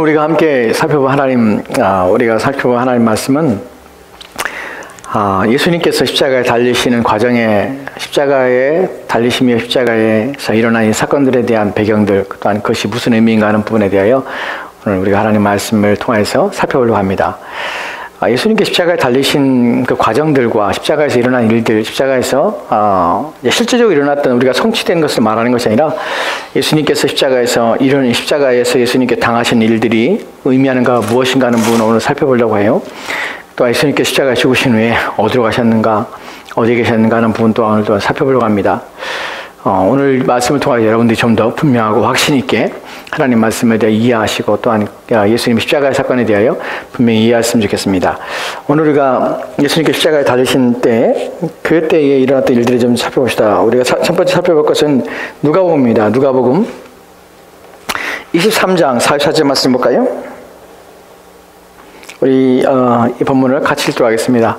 우리가 함께 살펴볼 하나님 말씀은 예수님께서 십자가에 달리시는 과정에 십자가에 달리시며 십자가에서 일어난 이 사건들에 대한 배경들, 또한 그것이 무슨 의미인가 하는 부분에 대하여 오늘 우리가 하나님 말씀을 통해서 살펴보려고 합니다. 예수님께 십자가에 달리신 그 과정들과 십자가에서 일어난 일들, 십자가에서 실제적으로 일어났던 우리가 성취된 것을 말하는 것이 아니라 예수님께서 십자가에서 예수님께 당하신 일들이 의미하는가 무엇인가 하는 부분을 오늘 살펴보려고 해요. 또 예수님께 십자가에 죽으신 후에 어디로 가셨는가, 어디에 계셨는가 하는 부분 또한 오늘도 살펴보려고 합니다. 오늘 말씀을 통해 여러분들이 좀 더 분명하고 확신 있게 하나님 말씀에 대해 이해하시고 또한 예수님 십자가의 사건에 대하여 분명히 이해했으면 좋겠습니다. 오늘 우리가 예수님께 십자가에 달리신 때, 그 때에 일어났던 일들을 좀 살펴봅시다. 우리가 첫 번째 살펴볼 것은 누가복음입니다. 누가복음 23장 44절 말씀 볼까요? 우리 이 본문을 같이 읽도록 하겠습니다.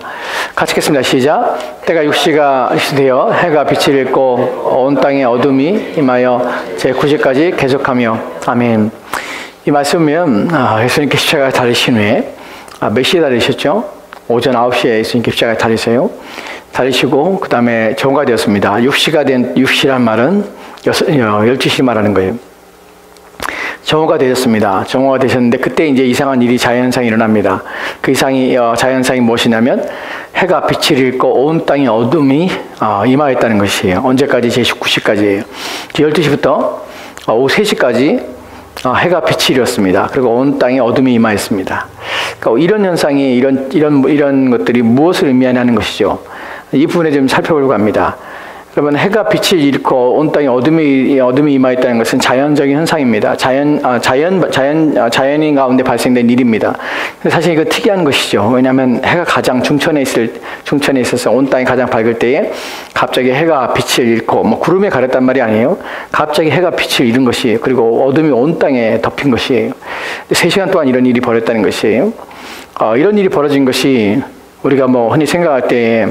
같이 읽겠습니다. 시작. 때가 6시가 되어 해가 빛을 잃고 온 땅에 어둠이 임하여 제9시까지 계속하며. 아멘. 이 말씀은 예수님께 십자가에 달리신 후에 몇 시에 달리셨죠? 오전 9시에 예수님께 십자가에 달리세요. 달리시고 그 다음에 정오가 되었습니다. 6시란 말은 12시 말하는 거예요. 정오가 되셨습니다. 정오가 되셨는데 그때 이제 이상한 일이 자연현상이 일어납니다. 그 자연현상이 무엇이냐면 해가 빛을 잃고 온 땅에 어둠이 임하였다는 것이에요. 언제까지? 제19시까지예요. 12시부터 오후 3시까지 해가 빛을 잃었습니다. 그리고 온 땅에 어둠이 임하였습니다. 그러니까 이런 현상이 이런 것들이 무엇을 의미하냐는 것이죠. 이 부분에 좀 살펴보려고 합니다. 그러면 해가 빛을 잃고 온 땅에 어둠이 임하였다는 것은 자연적인 현상입니다. 자연인 가운데 발생된 일입니다. 사실 이거 특이한 것이죠. 왜냐하면 해가 가장 중천에 있어서 온 땅이 가장 밝을 때에 갑자기 해가 빛을 잃고 구름에 가렸단 말이 아니에요. 갑자기 해가 빛을 잃은 것이에요. 그리고 어둠이 온 땅에 덮인 것이에요. 3시간 동안 이런 일이 벌어졌다는 것이에요. 이런 일이 벌어진 것이 우리가 흔히 생각할 때에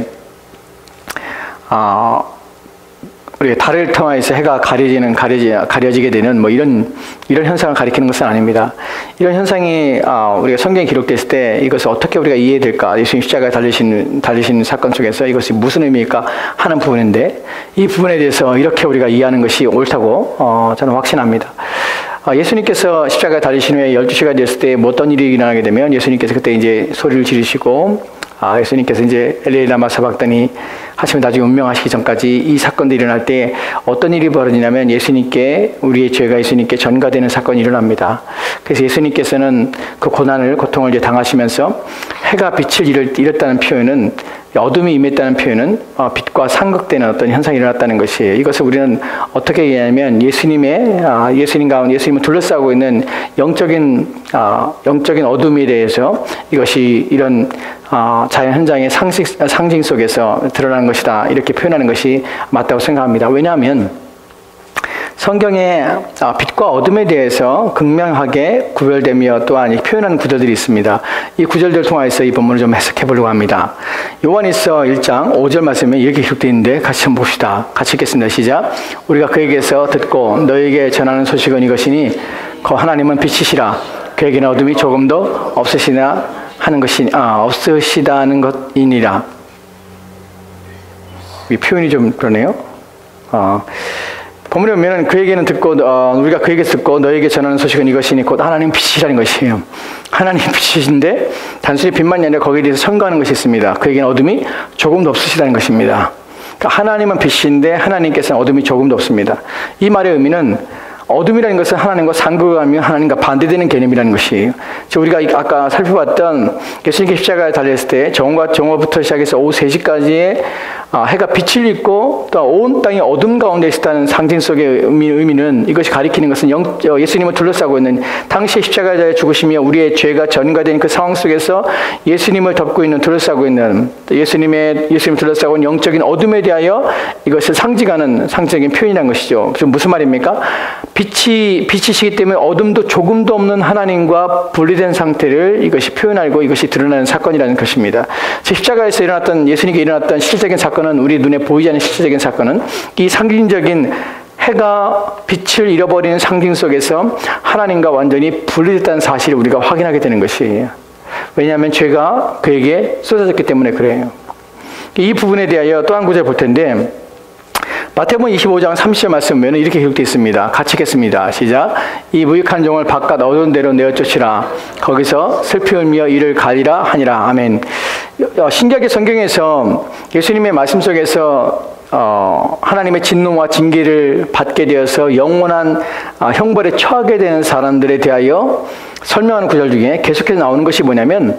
우리가 달을 통해서 해가 가려지게 되는 이런 현상을 가리키는 것은 아닙니다. 이런 현상이 우리가 성경에 기록됐을 때 이것을 어떻게 우리가 이해해야 될까? 예수님 십자가에 달리신 사건 속에서 이것이 무슨 의미일까 하는 부분인데, 이 부분에 대해서 이렇게 우리가 이해하는 것이 옳다고 저는 확신합니다. 예수님께서 십자가에 달리신 후에 12시가 됐을 때 어떤 일이 일어나게 되면, 예수님께서 그때 이제 소리를 지르시고 예수님께서 이제 엘리 라마 사박다니 하시면 나중에 운명하시기 전까지 이 사건들이 일어날 때 어떤 일이 벌어지냐면 우리의 죄가 예수님께 전가되는 사건이 일어납니다. 그래서 예수님께서는 그 고통을 이제 당하시면서 해가 빛을 잃었다는 표현은, 어둠이 임했다는 표현은 빛과 상극되는 어떤 현상이 일어났다는 것이에요. 이것을 우리는 어떻게 이해하냐면 예수님을 둘러싸고 있는 영적인 어둠에 대해서 이것이 이런 자연 현장의 상징 속에서 드러나는 것이다, 이렇게 표현하는 것이 맞다고 생각합니다. 왜냐하면 성경에 빛과 어둠에 대해서 극명하게 구별되며 또한 표현하는 구절들이 있습니다. 이 구절들을 통해서 이 본문을 좀 해석해 보려고 합니다. 요한일서 1장 5절 말씀에 이렇게 기록되어 있는데 같이 한번 봅시다. 같이 읽겠습니다. 시작. 우리가 그에게서 듣고 너에게 전하는 소식은 이것이니 그 하나님은 빛이시라. 그에게는 어둠이 조금도 없으시다는 것이니라. 이 표현이 좀 그러네요. 본문에 보면 우리가 그에게서 듣고 너에게 전하는 소식은 이것이니 곧 하나님 빛이라는 것이에요. 하나님 빛이신데 단순히 빛만이 아니라 거기에 대해서 첨가하는 것이 있습니다. 그에게는 어둠이 조금도 없으시다는 것입니다. 그러니까 하나님은 빛인데 하나님께서는 어둠이 조금도 없습니다. 이 말의 의미는 어둠이라는 것은 하나님과 상극하며 하나님과 반대되는 개념이라는 것이에요. 우리가 아까 살펴봤던 예수님께 십자가에 달렸을 때 정오부터 시작해서 오후 3시까지의 해가 빛을 잃고 또 온 땅이 어둠 가운데 있었다는 상징 속의 의미는, 이것이 가리키는 것은 예수님을 둘러싸고 있는 당시의 십자가에 죽으시며 우리의 죄가 전가된 그 상황 속에서 예수님을 둘러싸고 있는 예수님을 둘러싸고 있는 영적인 어둠에 대하여 이것을 상징하는 상징적인 표현이라는 것이죠. 그래서 무슨 말입니까? 빛이시기 때문에 어둠도 조금도 없는 하나님과 분리된 상태를 이것이 표현하고 이것이 드러나는 사건이라는 것입니다. 십자가에서 예수님께 일어났던 실질적인 사건은, 우리 눈에 보이지 않는 실질적인 사건은 이 상징적인 해가 빛을 잃어버리는 상징 속에서 하나님과 완전히 분리됐다는 사실을 우리가 확인하게 되는 것이에요. 왜냐하면 죄가 그에게 쏟아졌기 때문에 그래요. 이 부분에 대하여 또 한 구절 볼 텐데, 마태복음 25장 30절 말씀 보면 이렇게 기록되어 있습니다. 같이 읽겠습니다. 시작. 이 무익한 종을 바깥 어두운 데로 내어 쫓으라. 거기서 슬피 울며 이를 가리라 하니라. 아멘. 신기하게 성경에서 예수님의 말씀 속에서 하나님의 진노와 징계를 받게 되어서 영원한 형벌에 처하게 되는 사람들에 대하여 설명하는 구절 중에 계속해서 나오는 것이 뭐냐면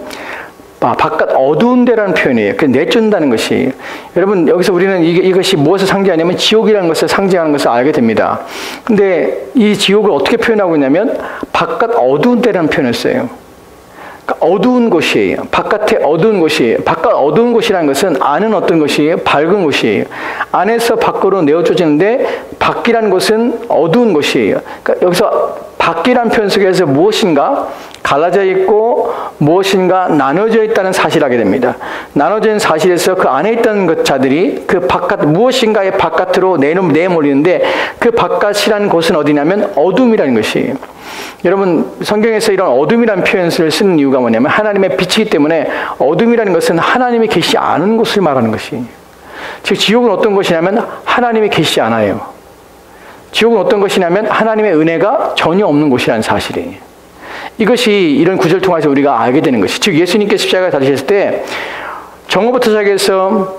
바깥 어두운 데라는 표현이에요. 그 내쫓는다는 것이. 여러분, 여기서 우리는 이것이 무엇을 상징하냐면 지옥이라는 것을 상징하는 것을 알게 됩니다. 근데 이 지옥을 어떻게 표현하고 있냐면 바깥 어두운 데라는 표현을 써요. 그러니까 어두운 곳이에요. 바깥에 어두운 곳이에요. 바깥 어두운 곳이라는 것은 안은 어떤 곳이에요? 밝은 곳이에요. 안에서 밖으로 내어쫓는데 밖이라는 곳은 어두운 곳이에요. 그러니까 여기서 밖이라는 표현 속에서 무엇인가 갈라져 있고 무엇인가 나눠져 있다는 사실을 하게 됩니다. 나눠져 있는 사실에서 그 안에 있던 자들이 그 바깥 무엇인가의 바깥으로 내몰리는데 그 바깥이라는 곳은 어디냐면 어둠이라는 것이에요. 여러분, 성경에서 이런 어둠이라는 표현을 쓰는 이유가 뭐냐면 하나님의 빛이기 때문에 어둠이라는 것은 하나님이 계시지 않은 곳을 말하는 것이에요. 즉 지옥은 어떤 곳이냐면 하나님이 계시지 않아요. 지옥은 어떤 것이냐면 하나님의 은혜가 전혀 없는 곳이라는 사실이에요. 이것이 이런 구절을 통해서 우리가 알게 되는 것이, 즉 예수님께서 십자가에 달리셨을 때 정오부터 시작해서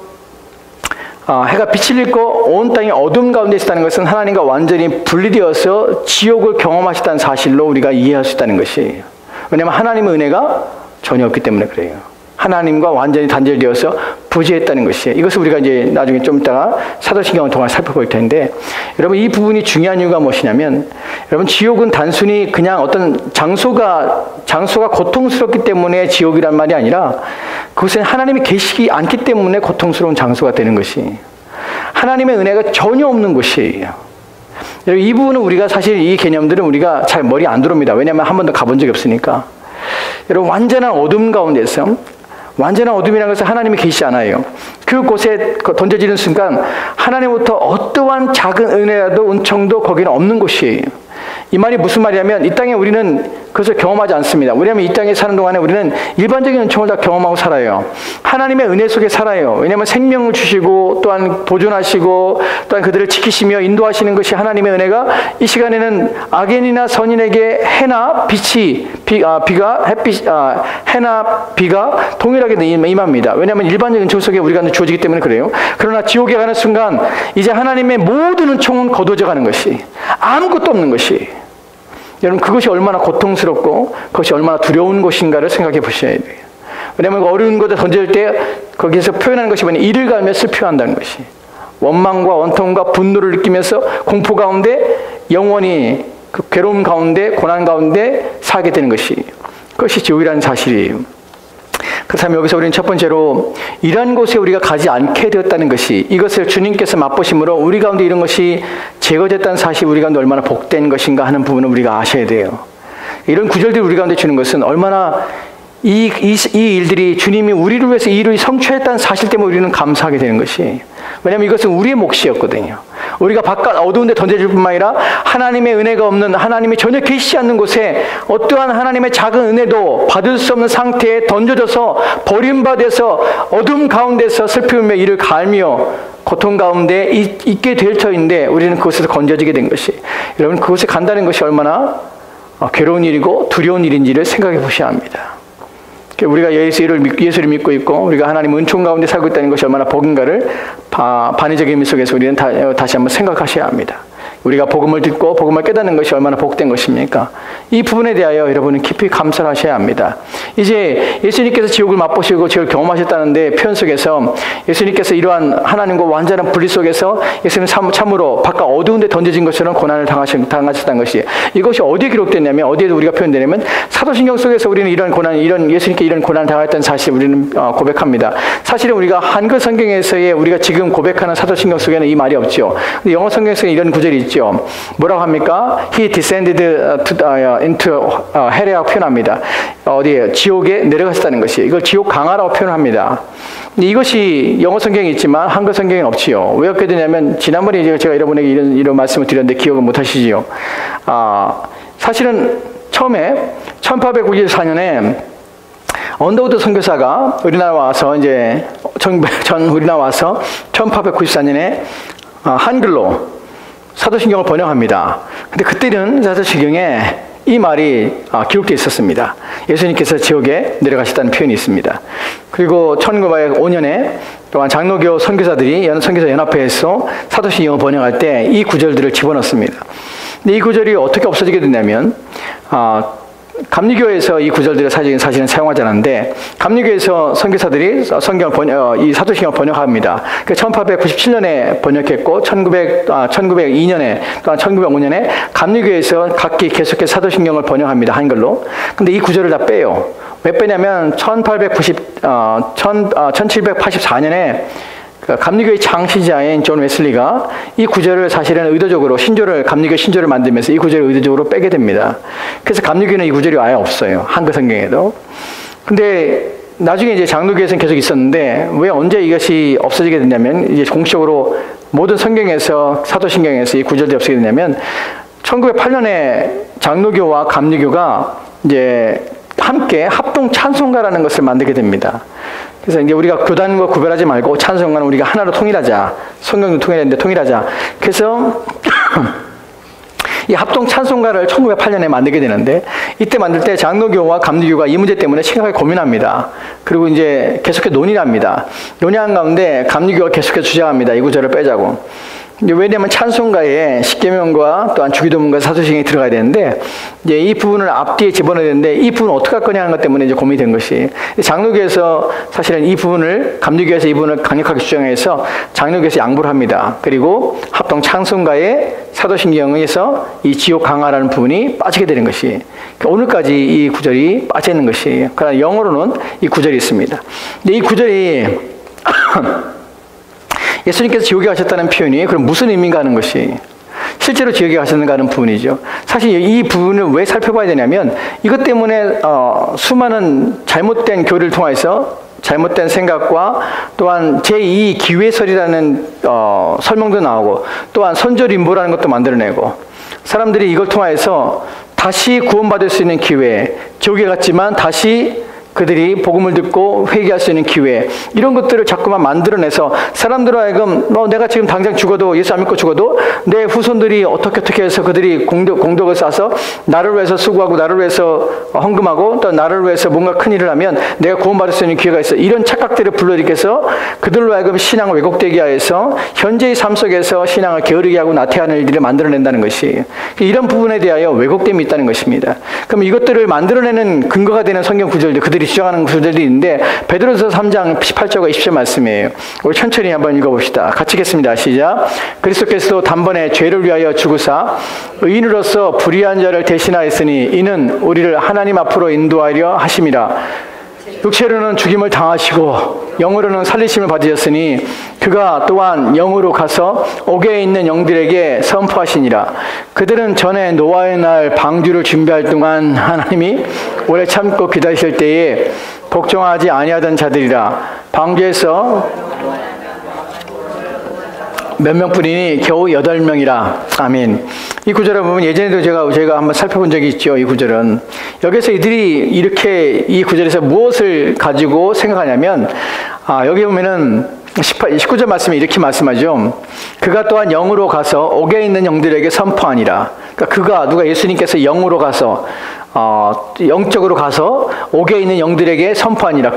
해가 빛을 잃고 온 땅이 어둠 가운데 있었다는 것은 하나님과 완전히 분리되어서 지옥을 경험하셨다는 사실로 우리가 이해할 수 있다는 것이에요. 왜냐하면 하나님의 은혜가 전혀 없기 때문에 그래요. 하나님과 완전히 단절되어서 부재했다는 것이에요. 이것을 우리가 이제 나중에 좀 이따가 사도신경을 통해 살펴볼 텐데, 여러분 이 부분이 중요한 이유가 무엇이냐면, 여러분 지옥은 단순히 그냥 어떤 장소가 고통스럽기 때문에 지옥이란 말이 아니라 그것은 하나님이 계시지 않기 때문에 고통스러운 장소가 되는 것이, 하나님의 은혜가 전혀 없는 곳이에요. 여러분 이 부분은 우리가 사실 이 개념들은 우리가 잘 머리에 안 들어옵니다. 왜냐하면 한 번도 가본 적이 없으니까. 여러분 완전한 어둠 가운데서, 완전한 어둠이라는 것은 하나님이 계시지 않아요. 그곳에 던져지는 순간 하나님부터 어떠한 작은 은혜라도 은총도 거기는 없는 곳이에요. 이 말이 무슨 말이냐면 이 땅에 우리는 그것을 경험하지 않습니다. 왜냐하면 이 땅에 사는 동안에 우리는 일반적인 은총을 다 경험하고 살아요. 하나님의 은혜 속에 살아요. 왜냐하면 생명을 주시고 또한 보존하시고 또한 그들을 지키시며 인도하시는 것이 하나님의 은혜가, 이 시간에는 악인이나 선인에게 해나 비가 동일하게 임합니다. 왜냐하면 일반적인 은총 속에 우리가 주어지기 때문에 그래요. 그러나 지옥에 가는 순간 이제 하나님의 모든 은총은 거두어져 가는 것이, 아무것도 없는 것이, 여러분 그것이 얼마나 고통스럽고 그것이 얼마나 두려운 것인가를 생각해 보셔야 돼요. 왜냐하면 어려운 것을 던질 때 거기에서 표현하는 것이 뭐냐, 이를 갈며 슬퍼한다는 것이, 원망과 원통과 분노를 느끼면서 공포 가운데 영원히 그 괴로움 가운데 고난 가운데 살게 되는 것이, 그것이 지옥이라는 사실이에요. 그렇다면 여기서 우리는 첫 번째로 이러한 곳에 우리가 가지 않게 되었다는 것이, 이것을 주님께서 맛보심으로 우리 가운데 이런 것이 제거됐다는 사실, 우리 가운데 얼마나 복된 것인가 하는 부분을 우리가 아셔야 돼요. 이런 구절들이 우리 가운데 주는 것은 얼마나 이 일들이 주님이 우리를 위해서 이 일을 성취했다는 사실 때문에 우리는 감사하게 되는 것이, 왜냐하면 이것은 우리의 몫이었거든요. 우리가 바깥 어두운 데 던져질 뿐만 아니라 하나님의 은혜가 없는, 하나님이 전혀 계시지 않는 곳에 어떠한 하나님의 작은 은혜도 받을 수 없는 상태에 던져져서 버림받아서 어둠 가운데서 슬피 울며 이를 갈며 고통 가운데 있게 될 터인데 우리는 그곳에서 건져지게 된 것이, 여러분 그곳에 간다는 것이 얼마나 괴로운 일이고 두려운 일인지를 생각해 보셔야 합니다. 우리가 예수를 믿고 있고 우리가 하나님 은총 가운데 살고 있다는 것이 얼마나 복인가를 반의적인 의미 속에서 우리는 다시 한번 생각하셔야 합니다. 우리가 복음을 듣고 복음을 깨닫는 것이 얼마나 복된 것입니까? 이 부분에 대하여 여러분은 깊이 감사를 하셔야 합니다. 이제 예수님께서 지옥을 맛보시고 지옥을 경험하셨다는데 표현 속에서 예수님께서 이러한 하나님과 완전한 분리 속에서 예수님 참으로 바깥 어두운 데 던져진 것처럼 고난을 당하셨다는 것이, 이것이 어디에 기록됐냐면, 어디에도 우리가 표현되냐면 사도신경 속에서 우리는 이런 고난, 예수님께 이런 고난을 당했다는 사실을 우리는 고백합니다. 사실은 우리가 한글 성경에서의 우리가 지금 고백하는 사도신경 속에는 이 말이 없죠. 근데 영어 성경에서 이런 구절이 있죠. 뭐라고 합니까? He descended into hell이라고 표현합니다. 어디에 지옥에 내려가셨다는 것이 이걸 지옥 강화라고 표현합니다. 이것이 영어 성경에 있지만 한글 성경에는 없지요. 왜 없게 되냐면 지난번에 제가 여러분에게 이런 말씀을 드렸는데 기억을 못 하시지요. 사실은 처음에 1894년에 언더우드 선교사가 우리나라 와서 이제 우리나라 와서 1894년에 한글로 사도신경을 번역합니다. 근데 그때는 사도신경에 이 말이 기록되어 있었습니다. 예수님께서 지옥에 내려가셨다는 표현이 있습니다. 그리고 1905년에 또한 장로교 선교사들이 선교사 연합회에서 사도신경을 번역할 때 이 구절들을 집어넣습니다. 근데 이 구절이 어떻게 없어지게 됐냐면 감리교에서 이 구절들을 사실은 사용하지 않았는데 감리교에서 선교사들이 이 사도신경을 번역합니다. 1897년에 번역했고 1902년에 또한 1905년에 감리교에서 각기 계속해서 사도신경을 번역합니다. 한글로. 근데 이 구절을 다 빼요. 왜 빼냐면 1784년에 감리교의 창시자인 존 웨슬리가 이 구절을 사실은 의도적으로 감리교 신조를 만들면서 이 구절을 의도적으로 빼게 됩니다. 그래서 감리교는 이 구절이 아예 없어요. 한글 성경에도. 근데 나중에 이제 장로교에서는 계속 있었는데 왜 언제 이것이 없어지게 됐냐면 이제 공식적으로 모든 성경에서 사도신경에서 이 구절이 없어지게 됐냐면 1908년에 장로교와 감리교가 이제 함께 합동 찬송가라는 것을 만들게 됩니다. 그래서 이제 우리가 교단과 구별하지 말고 찬송가는 우리가 하나로 통일하자. 성경도 통일했는데 통일하자. 그래서 이 합동 찬송가를 1908년에 만들게 되는데 이때 만들 때 장로교와 감리교가 이 문제 때문에 심각하게 고민합니다. 그리고 이제 계속해서 논의를 합니다. 논의하는 가운데 감리교가 계속해서 주장합니다. 이 구절을 빼자고. 왜냐하면 찬송가에 십계명과 또한 주기도문과 사도신경이 들어가야 되는데 이제 이 부분을 앞뒤에 집어넣어야 되는데 이 부분을 어떻게 할 거냐 하는 것 때문에 이제 고민이 된 것이 장로교에서 사실은 이 부분을 감리교에서 이 부분을 강력하게 주장해서 장로교에서 양보를 합니다. 그리고 합동 찬송가에 사도신경에서 이 지옥 강화라는 부분이 빠지게 되는 것이 오늘까지 이 구절이 빠져 있는 것이 그러나 영어로는 이 구절이 있습니다. 근데 이 구절이 예수님께서 지옥에 가셨다는 표현이 그럼 무슨 의미인가 하는 것이 실제로 지옥에 가셨는가 하는 부분이죠. 사실 이 부분을 왜 살펴봐야 되냐면 이것 때문에 수많은 잘못된 교리를 통해서 잘못된 생각과 또한 제2 기회설이라는 설명도 나오고 또한 선조림보라는 것도 만들어내고 사람들이 이걸 통해서 다시 구원받을 수 있는 기회, 지옥에 갔지만 다시 그들이 복음을 듣고 회개할 수 있는 기회 이런 것들을 자꾸만 만들어내서 사람들로 하여금 내가 지금 당장 죽어도 예수 안 믿고 죽어도 내 후손들이 어떻게 해서 그들이 공덕을 쌓아서 나를 위해서 수고하고 나를 위해서 헌금하고 또 나를 위해서 뭔가 큰일을 하면 내가 구원받을 수 있는 기회가 있어 이런 착각들을 불러일으켜서 그들로 하여금 신앙을 왜곡되게 하여서 현재의 삶 속에서 신앙을 게으르게 하고 나태하는 일들을 만들어낸다는 것이 이런 부분에 대하여 왜곡됨이 있다는 것입니다. 그럼 이것들을 만들어내는 근거가 되는 성경 구절들 그들이 주장하는 구절들이 있는데 베드로서 3장 18절과 20절 말씀이에요. 우리 천천히 한번 읽어봅시다. 같이 읽겠습니다. 시작. 그리스도께서도 단번에 죄를 위하여 죽으사 의인으로서 불의한 자를 대신하였으니 이는 우리를 하나님 앞으로 인도하려 하심이라. 육체로는 죽임을 당하시고 영으로는 살리심을 받으셨으니 그가 또한 영으로 가서 옥에 있는 영들에게 선포하시니라. 그들은 전에 노아의 날 방주를 준비할 동안 하나님이 오래 참고 기다리실 때에 복종하지 아니하던 자들이라. 방주에서 몇 명뿐이니 겨우 8명이라. 아멘. 이 구절을 보면 예전에도 제가 한번 살펴본 적이 있죠. 이 구절은. 여기서 이들이 이렇게 이 구절에서 무엇을 가지고 생각하냐면, 여기 보면은 19절 말씀에 이렇게 말씀하죠. 그가 또한 영으로 가서 옥에 있는 영들에게 선포하니라. 그러니까 누가 예수님께서 영으로 가서 영적으로 가서 옥에 있는 영들에게 선포하니라.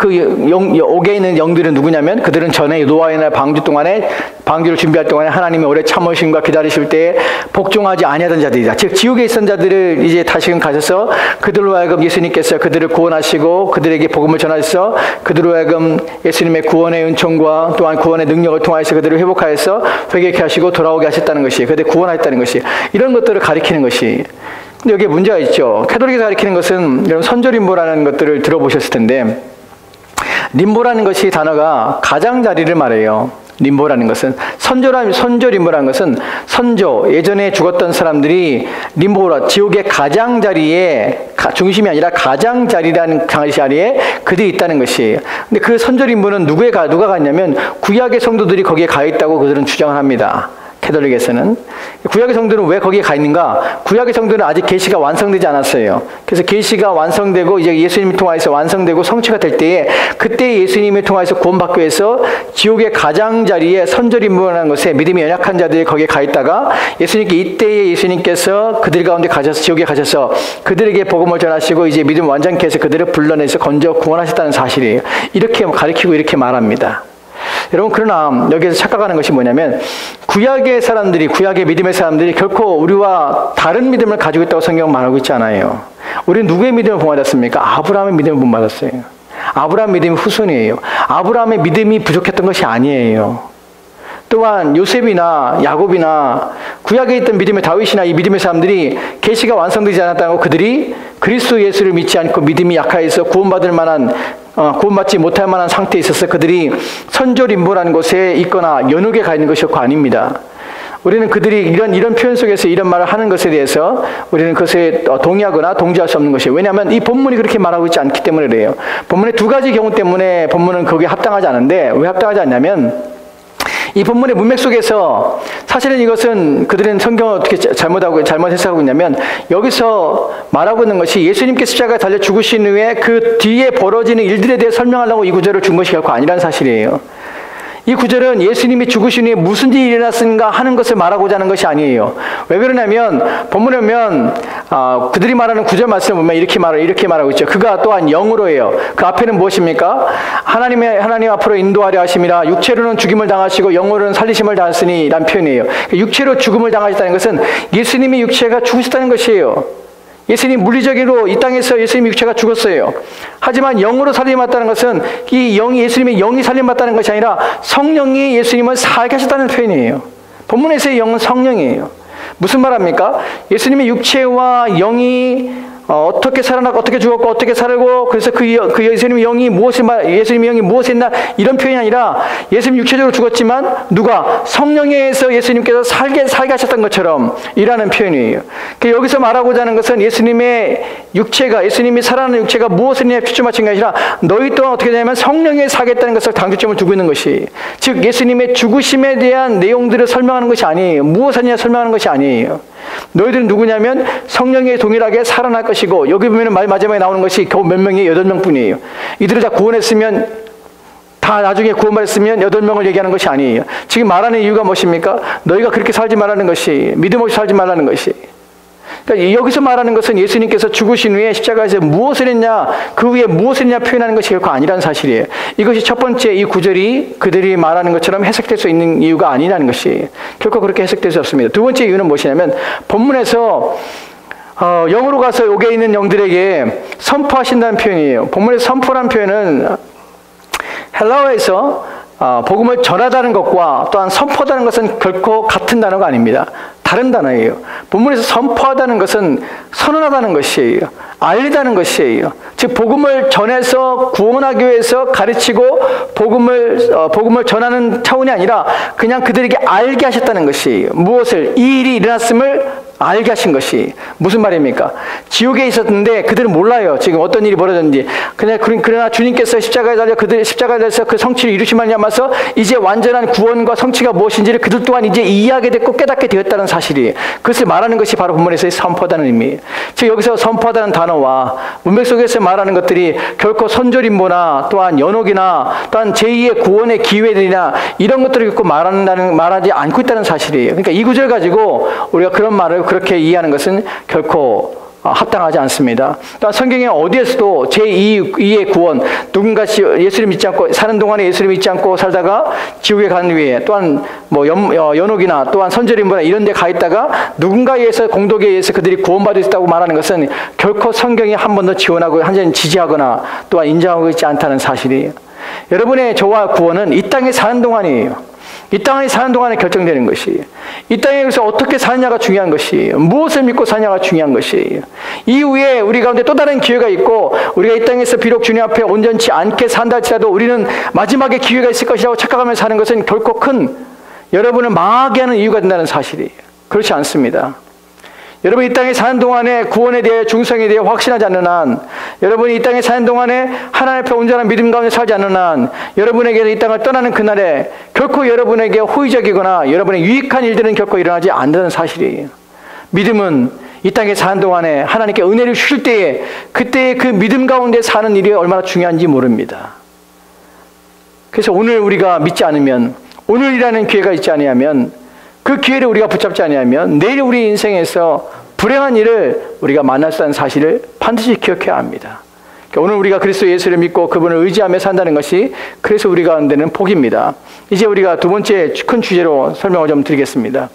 옥에 있는 영들은 누구냐면 그들은 전에 노아의 날 방주를 준비할 동안에 하나님이 오래 참으심과 기다리실 때에 복종하지 아니하던 자들이다. 즉 지옥에 있던 자들을 이제 다시금 가셔서 그들로 하여금 예수님께서 그들을 구원하시고 그들에게 복음을 전하셔서 그들로 하여금 예수님의 구원의 은총과 또한 구원의 능력을 통하여서 그들을 회복하여서 회개케 하시고 돌아오게 하셨다는 것이 그들 구원하셨다는 것이 이런 것들을 가리키는 것이. 근데 여기에 문제가 있죠. 캐톨릭에서 가리키는 것은 이런 선조림보라는 것들을 들어보셨을 텐데 림보라는 것이 단어가 가장자리를 말해요. 림보라는 것은 선조 림보라는 것은 선조 예전에 죽었던 사람들이 림보라 지옥의 가장자리에 중심이 아니라 가장자리라는 자리에 그들이 있다는 것이에요. 근데 그 선조 림보는 누가 갔냐면 구약의 성도들이 거기에 가 있다고 그들은 주장을 합니다. 캐톨릭에서는. 구약의 성도는 왜 거기에 가 있는가? 구약의 성도는 아직 계시가 완성되지 않았어요. 그래서 계시가 완성되고 이제 예수님을 통해서 완성되고 성취가 될 때에 그때 예수님을 통해서 구원받기 위해서 지옥의 가장자리에 선조림부라는 것에 믿음이 연약한 자들이 거기에 가 있다가 예수님께 이때에 예수님께서 그들 가운데 가셔서 지옥에 가셔서 그들에게 복음을 전하시고 이제 믿음 완전케 해서 그들을 불러내서 건져 구원하셨다는 사실이에요. 이렇게 가르치고 이렇게 말합니다. 여러분, 그러나 여기에서 착각하는 것이 뭐냐면 구약의 믿음의 사람들이 결코 우리와 다른 믿음을 가지고 있다고 성경은 말하고 있지 않아요. 우리는 누구의 믿음을 본받았습니까? 아브라함의 믿음을 본받았어요. 아브라함 믿음이 후손이에요. 아브라함의 믿음이 부족했던 것이 아니에요. 또한 요셉이나 야곱이나 구약에 있던 믿음의 다윗이나 이 믿음의 사람들이 계시가 완성되지 않았다고 그들이 그리스도 예수를 믿지 않고 믿음이 약하여서 구원받지 못할 만한 상태에 있어서 그들이 선조림보라는 곳에 있거나 연옥에 가 있는 것이 아닙니다. 우리는 그들이 이런 표현 속에서 이런 말을 하는 것에 대해서 우리는 그것에 동의하거나 동조할 수 없는 것이에요. 왜냐하면 이 본문이 그렇게 말하고 있지 않기 때문에 그래요. 본문의 두 가지 경우 때문에 본문은 거기에 합당하지 않은데 왜 합당하지 않냐면 이 본문의 문맥 속에서 사실은 이것은 그들은 성경을 어떻게 잘못 해석하고 있냐면 여기서 말하고 있는 것이 예수님께 십자가에 달려 죽으신 후에 그 뒤에 벌어지는 일들에 대해 설명하려고 이 구절을 준 것이 결코 아니라는 사실이에요. 이 구절은 예수님이 죽으신 후에 무슨 일이 일어났는가 하는 것을 말하고자 하는 것이 아니에요. 왜 그러냐면 본문에 보면 그들이 말하는 구절 말씀을 보면 이렇게 말하고 있죠. 그가 또한 영으로예요. 그 앞에는 무엇입니까? 하나님 앞으로 인도하려 하심이라 육체로는 죽임을 당하시고 영으로는 살리심을 당하시니 라는 표현이에요. 육체로 죽음을 당하셨다는 것은 예수님의 육체가 죽으셨다는 것이에요. 예수님 물리적으로 이 땅에서 예수님의 육체가 죽었어요. 하지만 영으로 살림받다는 것은 예수님의 영이 살림받다는 것이 아니라 성령이 예수님을 살게 하셨다는 표현이에요. 본문에서의 영은 성령이에요. 무슨 말합니까? 예수님의 육체와 영이 어떻게 살아났고 어떻게 죽었고 어떻게 살고 그래서 그 예수님의 영이 무엇을 했나 이런 표현이 아니라 예수님 육체적으로 죽었지만 누가 성령에 의해서 예수님께서 살게 하셨던 것처럼 이라는 표현이에요. 여기서 말하고자 하는 것은 예수님이 살아나는 육체가 무엇을 했냐 표준 맞춘 게 아니라 너희 또한 어떻게 되냐면 성령에 살겠다는 것을 강조점을 두고 있는 것이 즉 예수님의 죽으심에 대한 내용들을 설명하는 것이 아니에요. 무엇을 했냐 설명하는 것이 아니에요. 너희들은 누구냐면 성령에 동일하게 살아날 것이고 여기 보면 말 마지막에 나오는 것이 겨우 몇 명이 8명뿐이에요. 이들을 다 구원했으면 다 나중에 구원받았으면 8명을 얘기하는 것이 아니에요. 지금 말하는 이유가 무엇입니까? 너희가 그렇게 살지 말라는 것이 믿음 없이 살지 말라는 것이 그러니까 여기서 말하는 것은 예수님께서 죽으신 후에 십자가에서 무엇을 했냐 그 후에 무엇을 했냐 표현하는 것이 결코 아니라는 사실이에요. 이것이 첫 번째 이 구절이 그들이 말하는 것처럼 해석될 수 있는 이유가 아니라는 것이 결코 그렇게 해석될 수 없습니다. 두 번째 이유는 무엇이냐면 본문에서 영으로 가서 옥에 있는 영들에게 선포하신다는 표현이에요. 본문에서 선포라는 표현은 헬라어에서 복음을 전하다는 것과 또한 선포하다는 것은 결코 같은 단어가 아닙니다. 다른 단어예요. 본문에서 선포하다는 것은 선언하다는 것이에요. 알리다는 것이에요. 즉 복음을 전해서 구원하기 위해서 가르치고 복음을 전하는 차원이 아니라 그냥 그들에게 알게 하셨다는 것이에요. 무엇을? 이 일이 일어났음을 알게 하신 것이 무슨 말입니까? 지옥에 있었는데 그들은 몰라요. 지금 어떤 일이 벌어졌는지. 그러나 주님께서 십자가에 달려서 그 성취를 이루심하면서 이제 완전한 구원과 성취가 무엇인지를 그들 또한 이제 이해하게 됐고 깨닫게 되었다는 사실이에요. 그것을 말하는 것이 바로 본문에서의 선포하다는 의미예요. 즉 여기서 선포하다는 단어와 문맥 속에서 말하는 것들이 결코 선조림보나 또한 연옥이나 또한 제2의 구원의 기회들이나 이런 것들을 결코 말하지 않고 있다는 사실이에요. 그러니까 이 구절 가지고 우리가 그런 말을 그렇게 이해하는 것은 결코 합당하지 않습니다. 또한 성경에 어디에서도 제2의 구원, 누군가 예수를 믿지 않고 사는 동안에 예수를 믿지 않고 살다가 지옥에 간 후에 또한 연옥이나 또한 선저림보나 이런 데 가 있다가 누군가에 의해서 공덕에 의해서 그들이 구원받았다고 말하는 것은 결코 성경이 한 번도 지원하고 완전히 지지하거나 또한 인정하고 있지 않다는 사실이에요. 여러분의 저와 구원은 이 땅에 사는 동안이에요. 이 땅에 사는 동안에 결정되는 것이 이 땅에서 어떻게 사느냐가 중요한 것이에요. 무엇을 믿고 사냐가 중요한 것이에요. 이후에 우리 가운데 또 다른 기회가 있고 우리가 이 땅에서 비록 주님 앞에 온전치 않게 산다 할지라도 우리는 마지막에 기회가 있을 것이라고 착각하며 사는 것은 결코 큰 여러분을 망하게 하는 이유가 된다는 사실이에요. 그렇지 않습니다. 여러분 이 땅에 사는 동안에 구원에 대해 중성에 대해 확신하지 않는 한, 여러분이 이 땅에 사는 동안에 하나님 앞에 온전한 믿음 가운데 살지 않는 한, 여러분에게 이 땅을 떠나는 그날에 결코 여러분에게 호의적이거나 여러분의 유익한 일들은 결코 일어나지 않는다는 사실이에요. 믿음은 이 땅에 사는 동안에 하나님께 은혜를 주실 때에 그때의 그 믿음 가운데 사는 일이 얼마나 중요한지 모릅니다. 그래서 오늘 우리가 믿지 않으면, 오늘이라는 기회가 있지 않으면, 그 기회를 우리가 붙잡지 않으면 내일 우리 인생에서 불행한 일을 우리가 만날 수 있다는 사실을 반드시 기억해야 합니다. 오늘 우리가 그리스도 예수를 믿고 그분을 의지하며 산다는 것이 그래서 우리 가운데는 복입니다. 이제 우리가 두 번째 큰 주제로 설명을 좀 드리겠습니다.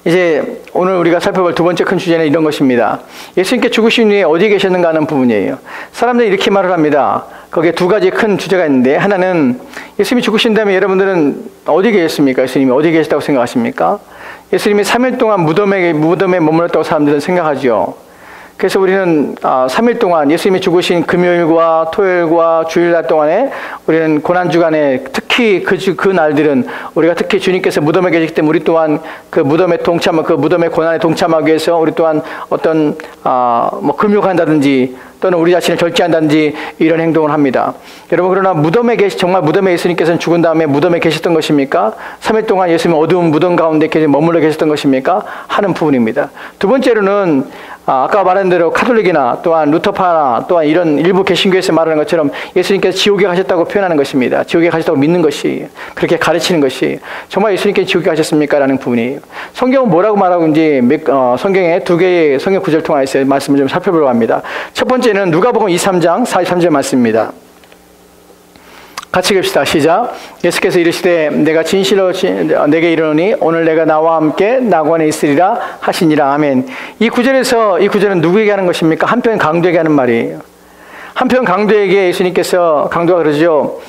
이제 오늘 우리가 살펴볼 두 번째 큰 주제는 이런 것입니다. 예수님께 죽으신 후에 어디 계셨는가 하는 부분이에요. 사람들이 이렇게 말을 합니다. 거기에 두 가지 큰 주제가 있는데, 하나는 예수님이 죽으신 다음에 여러분들은 어디 계셨습니까? 예수님이 어디 계시다고 생각하십니까? 예수님이 3일 동안 무덤에 머물렀다고 사람들은 생각하죠. 그래서 우리는 3일 동안 예수님이 죽으신 금요일과 토요일과 주일날 동안에 우리는 고난주간에 특히 그 날들은 우리가 특히 주님께서 무덤에 계시기 때문에 우리 또한 그 무덤에 그 무덤의 고난에 동참하기 위해서 우리 또한 어떤 금욕한다든지 또는 우리 자신을 절제한다든지 이런 행동을 합니다. 여러분, 그러나 정말 무덤에 예수님께서는 죽은 다음에 무덤에 계셨던 것입니까? 3일 동안 예수님은 어두운 무덤 가운데 머물러 계셨던 것입니까? 하는 부분입니다. 두 번째로는 아까 말한 대로 카톨릭이나 또한 루터파나 또한 이런 일부 개신교에서 말하는 것처럼 예수님께서 지옥에 가셨다고 표현하는 것입니다. 지옥에 가셨다고 믿는 것이, 그렇게 가르치는 것이 정말 예수님께서 지옥에 가셨습니까? 라는 부분이에요. 성경은 뭐라고 말하고 있는지 성경에 두 개의 성경 구절 통해서 말씀을 좀 살펴보려고 합니다. 첫 번째는 누가복음 23장 43절 말씀입니다. 같이 읽읍시다. 시작. 예수께서 이르시되 내가 진실로 내게 이르노니 오늘 내가 나와 함께 낙원에 있으리라 하시니라. 아멘. 이 구절은 누구에게 하는 것입니까? 한편 강도에게 하는 말이에요. 한편 강도에게 예수님께서, 강도가 그러죠.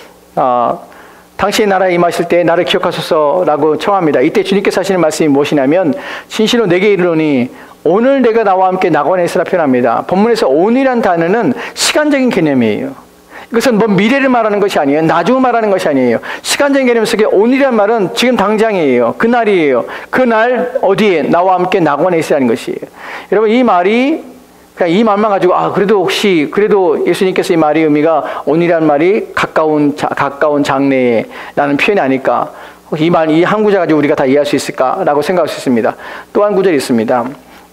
당신의 나라에 임하실 때 나를 기억하소서라고 청합니다. 이때 주님께서 하시는 말씀이 무엇이냐면 진실로 내게 이르노니 오늘 내가 나와 함께 낙원에 있으라 표현합니다. 본문에서 오늘이란 단어는 시간적인 개념이에요. 이것은 미래를 말하는 것이 아니에요. 나중을 말하는 것이 아니에요. 시간적인 개념 속에 오늘이란 말은 지금 당장이에요. 그날이에요. 그날 어디에 나와 함께 낙원에 있으라는 것이에요. 여러분, 이 말이 그냥 이 말만 가지고 그래도 예수님께서 이 말의 의미가 오늘이란 말이 가까운 장래에라는 표현이 아닐까? 이 한 구절 가지고 우리가 다 이해할 수 있을까라고 생각할 수 있습니다. 또 한 구절이 있습니다.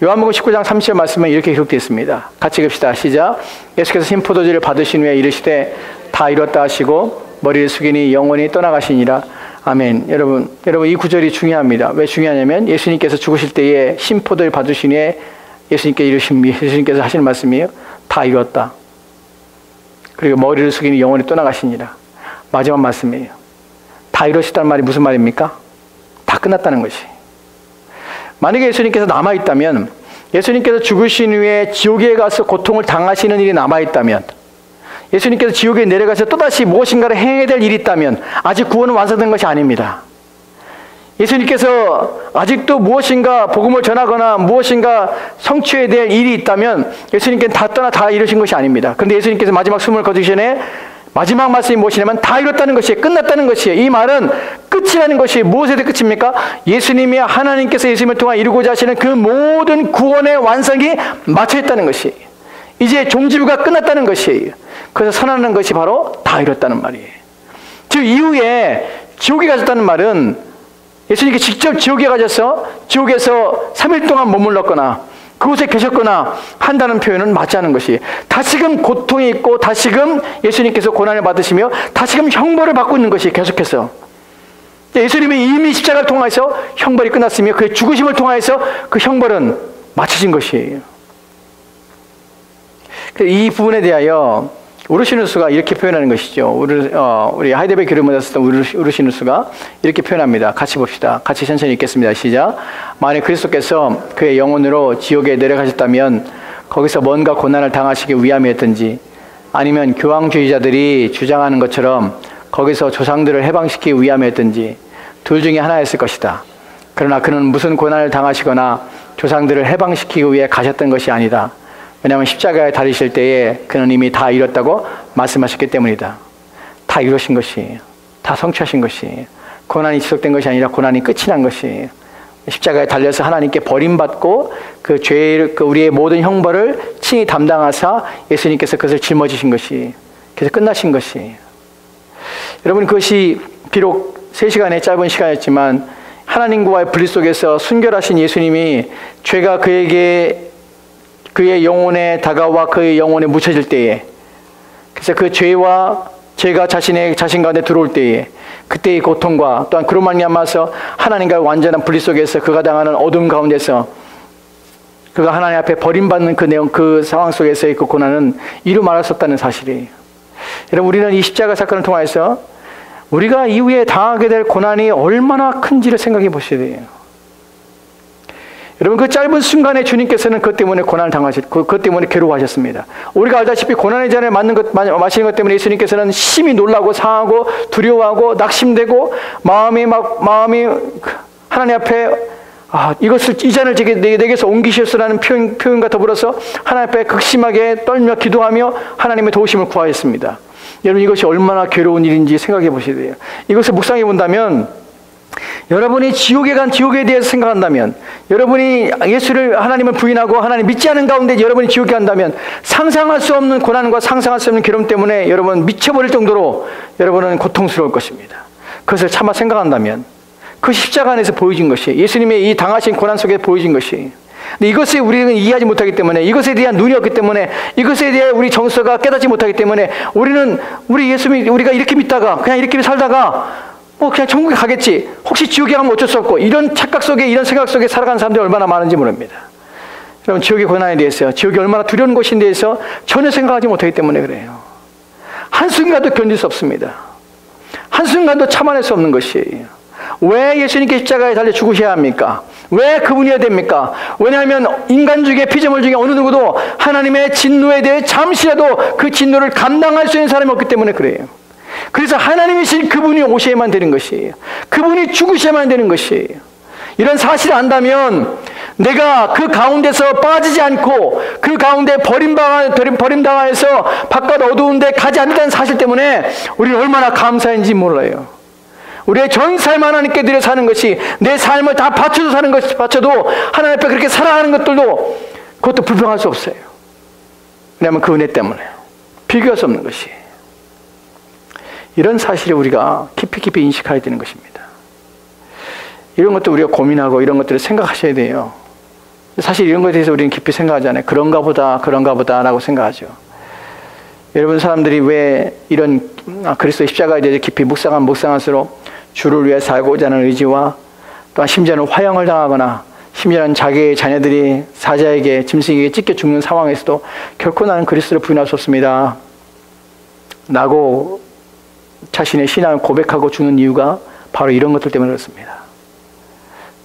요한복음 19장 30절 말씀은 이렇게 기록되어 있습니다. 같이 읽읍시다. 시작. 예수께서 흰 포도주를 받으신 후에 이르시되 다 이뤘다 하시고 머리를 숙이니 영원히 떠나가시니라. 아멘. 여러분 이 구절이 중요합니다. 왜 중요하냐면 예수님께서 죽으실 때에 흰 포도를 받으신 후에 예수님께서 하시는 말씀이에요. 다 이뤘다. 그리고 머리를 숙이니 영원히 떠나가시니라. 마지막 말씀이에요. 다 이루셨다는 말이 무슨 말입니까? 다 끝났다는 것이. 만약에 예수님께서 남아있다면, 예수님께서 죽으신 후에 지옥에 가서 고통을 당하시는 일이 남아있다면, 예수님께서 지옥에 내려가서 또다시 무엇인가를 행해야 될 일이 있다면 아직 구원은 완성된 것이 아닙니다. 예수님께서 아직도 무엇인가 복음을 전하거나 무엇인가 성취해야 될 일이 있다면 예수님께서 다 이루신 것이 아닙니다. 그런데 예수님께서 마지막 숨을 거두기 전에 마지막 말씀이 무엇이냐면 다 이뤘다는 것이에요. 끝났다는 것이에요. 이 말은 끝이라는 것이 무엇에 대해 끝입니까? 예수님이 하나님께서 예수님을 통해 이루고자 하시는 그 모든 구원의 완성이 마쳐 있다는 것이에요. 이제 종지부가 끝났다는 것이에요. 그래서 선언하는 것이 바로 다 이뤘다는 말이에요. 즉 이후에 지옥에 가셨다는 말은 예수님께 직접 지옥에 가셔서 지옥에서 3일 동안 머물렀거나 그곳에 계셨거나 한다는 표현은 맞지 않은 것이, 다시금 고통이 있고 다시금 예수님께서 고난을 받으시며 다시금 형벌을 받고 있는 것이 계속해서 예수님이 이미 십자가를 통해서 형벌이 끝났으며 그의 죽으심을 통해서 그 형벌은 마쳐진 것이에요. 이 부분에 대하여 우르시누스가 이렇게 표현하는 것이죠. 우리 하이델베르 교류문에 썼던 우르시누스가 이렇게 표현합니다. 같이 봅시다. 같이 천천히 읽겠습니다. 시작. 만약 그리스도께서 그의 영혼으로 지옥에 내려가셨다면 거기서 뭔가 고난을 당하시기 위함이었든지 아니면 교황주의자들이 주장하는 것처럼 거기서 조상들을 해방시키기 위함이었든지 둘 중에 하나였을 것이다. 그러나 그는 무슨 고난을 당하시거나 조상들을 해방시키기 위해 가셨던 것이 아니다. 왜냐하면 십자가에 달리실 때에 그는 이미 다 이뤘다고 말씀하셨기 때문이다. 다 이루신 것이에요. 다 성취하신 것이에요. 고난이 지속된 것이 아니라 고난이 끝이 난 것이에요. 십자가에 달려서 하나님께 버림받고 그 죄, 우리의 모든 형벌을 친히 담당하사 예수님께서 그것을 짊어지신 것이, 그래서 끝나신 것이. 여러분, 그것이 비록 3시간의 짧은 시간이었지만 하나님과의 분리 속에서 순결하신 예수님이 죄가 그에게, 그의 영혼에 다가와 그의 영혼에 묻혀질 때에, 그래서 그 죄가 자신 가운데 들어올 때에, 그때의 고통과 또한 그로 말미암아서 하나님과의 완전한 분리 속에서 그가 당하는 어둠 가운데서 그가 하나님 앞에 버림받는 그 내용, 그 상황 속에서의 그 고난은 이루 말할 수 없다는 사실이에요. 여러분, 우리는 이 십자가 사건을 통해서 우리가 이후에 당하게 될 고난이 얼마나 큰지를 생각해 보셔야 돼요. 여러분, 그 짧은 순간에 주님께서는 그것 때문에 고난을 그것 때문에 괴로워하셨습니다. 우리가 알다시피 고난의 잔을 마시는 것 때문에 예수님께서는 심히 놀라고 상하고 두려워하고 낙심되고 마음이 하나님 앞에 이것을, 이 잔을 내게서 옮기시옵소서라는 표현과 더불어서 하나님 앞에 극심하게 떨며 기도하며 하나님의 도우심을 구하였습니다. 여러분, 이것이 얼마나 괴로운 일인지 생각해 보셔야 돼요. 이것을 묵상해 본다면, 여러분이 지옥에 간 지옥에 대해서 생각한다면, 여러분이 하나님을 부인하고 하나님 믿지 않은 가운데 여러분이 지옥에 간다면 상상할 수 없는 고난과 상상할 수 없는 괴로움 때문에 여러분 미쳐버릴 정도로 여러분은 고통스러울 것입니다. 그것을 차마 생각한다면 그 십자가 안에서 보여진 것이, 예수님의 이 당하신 고난 속에 보여진 것이, 근데 이것을 우리는 이해하지 못하기 때문에, 이것에 대한 눈이 없기 때문에, 이것에 대해 우리 정서가 깨닫지 못하기 때문에 우리가 이렇게 믿다가 그냥 이렇게 살다가 그냥 천국에 가겠지, 혹시 지옥에 가면 어쩔 수 없고, 이런 착각 속에, 이런 생각 속에 살아가는 사람들이 얼마나 많은지 모릅니다. 여러분, 지옥의 고난에 대해서, 지옥이 얼마나 두려운 것인 대해서 전혀 생각하지 못하기 때문에 그래요. 한순간도 견딜 수 없습니다. 한순간도 참아낼 수 없는 것이에요. 왜 예수님께 십자가에 달려 죽으셔야 합니까? 왜 그분이어야 됩니까? 왜냐하면 인간 중에, 피조물 중에 어느 누구도 하나님의 진노에 대해 잠시라도 그 진노를 감당할 수 있는 사람이 없기 때문에 그래요. 그래서 하나님이신 그분이 오셔야만 되는 것이에요. 그분이 죽으셔야만 되는 것이에요. 이런 사실을 안다면 내가 그 가운데서 빠지지 않고 그 가운데 버림당해서 바깥 어두운 데 가지 않는다는 사실 때문에 우리는 얼마나 감사한지 몰라요. 우리의 전 삶 하나님께 드려 사는 것이, 내 삶을 다 바쳐서 사는 것이, 바쳐도 하나님 앞에 그렇게 살아가는 것들도 그것도 불평할 수 없어요. 왜냐하면 그 은혜 때문에 비교할 수 없는 것이. 이런 사실을 우리가 깊이 인식해야 되는 것입니다. 이런 것도 우리가 고민하고 이런 것들을 생각하셔야 돼요. 사실 이런 것에 대해서 우리는 깊이 생각하지 않아요. 그런가 보다 라고 생각하죠. 여러분, 사람들이 왜 이런 그리스도의 십자가에 대해서 깊이 묵상할수록 주를 위해 살고자 하는 의지와, 또한 심지어는 화형을 당하거나 심지어는 자기의 자녀들이 사자에게, 짐승에게 찢겨 죽는 상황에서도 결코 나는 그리스도를 부인할 수 없습니다 라고 자신의 신앙을 고백하고 주는 이유가 바로 이런 것들 때문에 그렇습니다.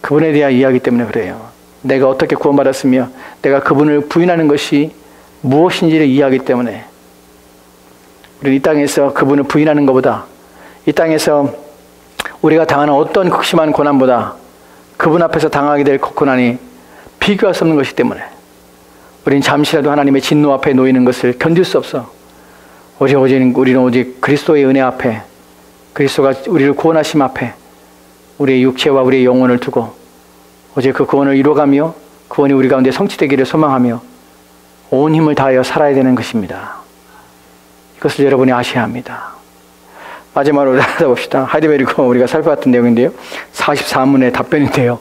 그분에 대한 이야기 때문에 그래요. 내가 어떻게 구원받았으며 내가 그분을 부인하는 것이 무엇인지를 이해하기 때문에 우리는 이 땅에서 그분을 부인하는 것보다, 이 땅에서 우리가 당하는 어떤 극심한 고난보다 그분 앞에서 당하게 될 고난이 비교할 수 없는 것이기 때문에 우리는 잠시라도 하나님의 진노 앞에 놓이는 것을 견딜 수 없어. 우리는 오직 그리스도의 은혜 앞에, 그리스도가 우리를 구원하심 앞에 우리의 육체와 우리의 영혼을 두고 오직 그 구원을 이루어가며 구원이 우리 가운데 성취되기를 소망하며 온 힘을 다하여 살아야 되는 것입니다. 이것을 여러분이 아셔야 합니다. 마지막으로 찾아봅시다. 하이데베르거 우리가 살펴봤던 내용인데요. 44문의 답변인데요.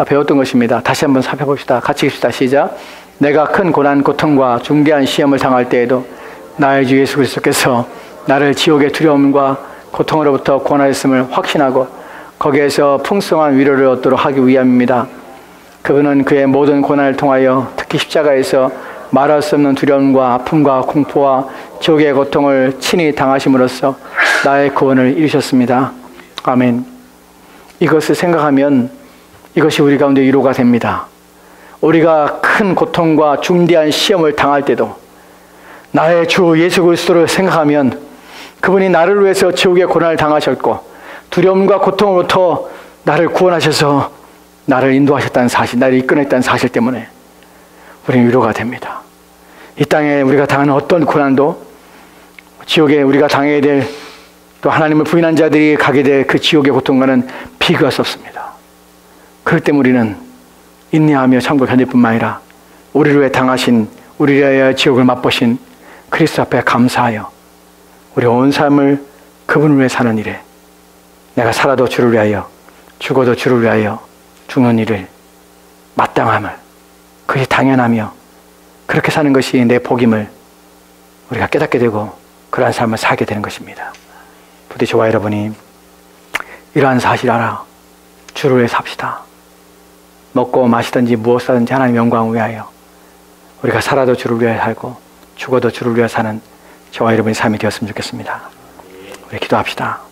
배웠던 것입니다. 다시 한번 살펴봅시다. 같이 읽읍시다. 시작. 내가 큰 고난, 고통과 중대한 시험을 당할 때에도 나의 주 예수 그리스도께서 나를 지옥의 두려움과 고통으로부터 구원하였음을 확신하고 거기에서 풍성한 위로를 얻도록 하기 위함입니다. 그분은 그의 모든 고난을 통하여 특히 십자가에서 말할 수 없는 두려움과 아픔과 공포와 지옥의 고통을 친히 당하심으로써 나의 구원을 이루셨습니다. 아멘. 이것을 생각하면 이것이 우리 가운데 위로가 됩니다. 우리가 큰 고통과 중대한 시험을 당할 때도 나의 주 예수 그리스도를 생각하면 그분이 나를 위해서 지옥의 고난을 당하셨고 두려움과 고통으로부터 나를 구원하셔서 나를 인도하셨다는 사실, 나를 이끌어냈다는 사실 때문에 우리는 위로가 됩니다. 이 땅에 우리가 당하는 어떤 고난도, 지옥에 우리가 당해야 될, 또 하나님을 부인한 자들이 가게 될 그 지옥의 고통과는 비교할 수 없습니다. 그럴 때 우리는 인내하며 천국 견딜 뿐만 아니라 우리를 위해 당하신, 우리를 위하여 지옥을 맛보신 그리스도 앞에 감사하여 우리 온 삶을 그분을 위해 사는 일에, 내가 살아도 주를 위하여, 죽어도 주를 위하여 죽는 일을 마땅함을, 그게 당연하며 그렇게 사는 것이 내 복임을 우리가 깨닫게 되고 그러한 삶을 살게 되는 것입니다. 부디 저와 여러분이 이러한 사실 알아 주를 위해 삽시다. 먹고 마시든지 무엇 하든지 하나님 영광을 위하여 우리가 살아도 주를 위해 살고 죽어도 주를 위해 사는 저와 여러분의 삶이 되었으면 좋겠습니다. 우리 기도합시다.